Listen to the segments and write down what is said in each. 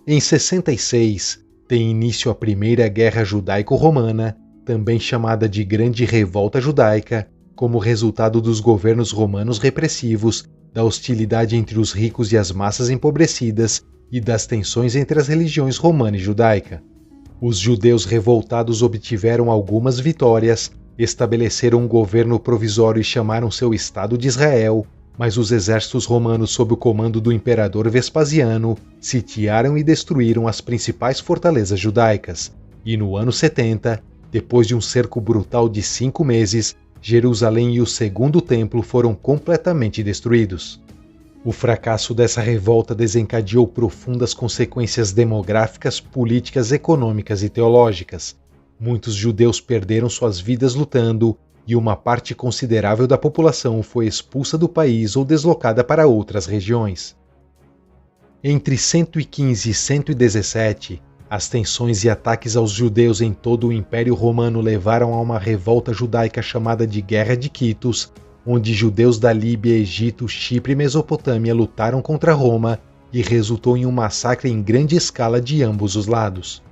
Em 66, tem início a Primeira Guerra Judaico-Romana, também chamada de Grande Revolta Judaica, como resultado dos governos romanos repressivos, da hostilidade entre os ricos e as massas empobrecidas e das tensões entre as religiões romana e judaica. Os judeus revoltados obtiveram algumas vitórias, estabeleceram um governo provisório e chamaram seu Estado de Israel, mas os exércitos romanos sob o comando do imperador Vespasiano sitiaram e destruíram as principais fortalezas judaicas, e no ano 70, depois de um cerco brutal de 5 meses, Jerusalém e o Segundo Templo foram completamente destruídos. O fracasso dessa revolta desencadeou profundas consequências demográficas, políticas, econômicas e teológicas. Muitos judeus perderam suas vidas lutando, e uma parte considerável da população foi expulsa do país ou deslocada para outras regiões. Entre 115 e 117, as tensões e ataques aos judeus em todo o Império Romano levaram a uma revolta judaica chamada de Guerra de Quitos, onde judeus da Líbia, Egito, Chipre e Mesopotâmia lutaram contra Roma e resultou em um massacre em grande escala de ambos os lados.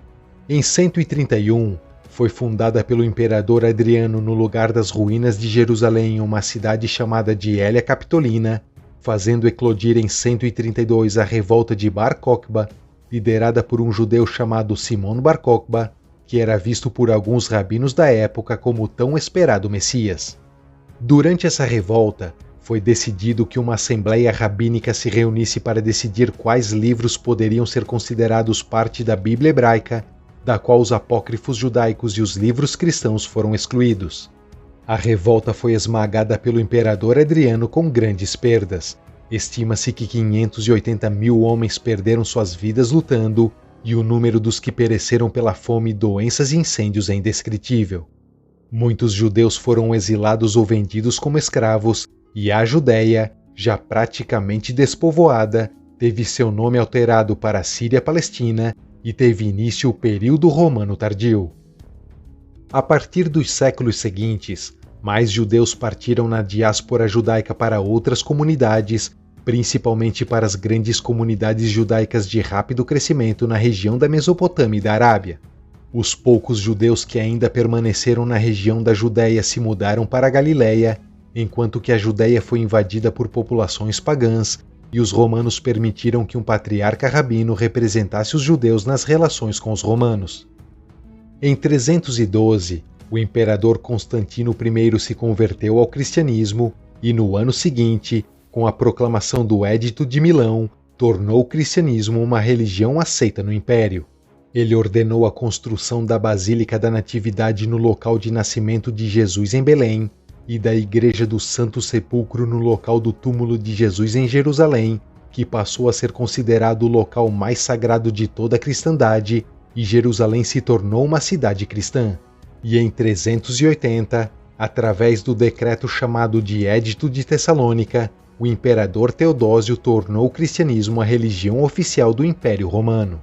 Em 131, foi fundada pelo imperador Adriano no lugar das ruínas de Jerusalém uma cidade chamada de Hélia Capitolina, fazendo eclodir em 132 a revolta de Bar Kokhba, liderada por um judeu chamado Simon Bar Kokhba, que era visto por alguns rabinos da época como o tão esperado Messias. Durante essa revolta, foi decidido que uma assembleia rabínica se reunisse para decidir quais livros poderiam ser considerados parte da Bíblia hebraica, da qual os apócrifos judaicos e os livros cristãos foram excluídos. A revolta foi esmagada pelo imperador Adriano com grandes perdas. Estima-se que 580 mil homens perderam suas vidas lutando, e o número dos que pereceram pela fome, doenças e incêndios é indescritível. Muitos judeus foram exilados ou vendidos como escravos, e a Judéia, já praticamente despovoada, teve seu nome alterado para Síria-Palestina e teve início o período romano tardio. A partir dos séculos seguintes, mais judeus partiram na diáspora judaica para outras comunidades, principalmente para as grandes comunidades judaicas de rápido crescimento na região da Mesopotâmia e da Arábia. Os poucos judeus que ainda permaneceram na região da Judéia se mudaram para a Galiléia, enquanto que a Judéia foi invadida por populações pagãs, e os romanos permitiram que um patriarca rabino representasse os judeus nas relações com os romanos. Em 312, o imperador Constantino I se converteu ao cristianismo e, no ano seguinte, com a proclamação do Édito de Milão, tornou o cristianismo uma religião aceita no império. Ele ordenou a construção da Basílica da Natividade no local de nascimento de Jesus em Belém e da Igreja do Santo Sepulcro no local do túmulo de Jesus em Jerusalém, que passou a ser considerado o local mais sagrado de toda a cristandade, e Jerusalém se tornou uma cidade cristã. E em 380, através do decreto chamado de Édito de Tessalônica, o imperador Teodósio tornou o cristianismo a religião oficial do Império Romano.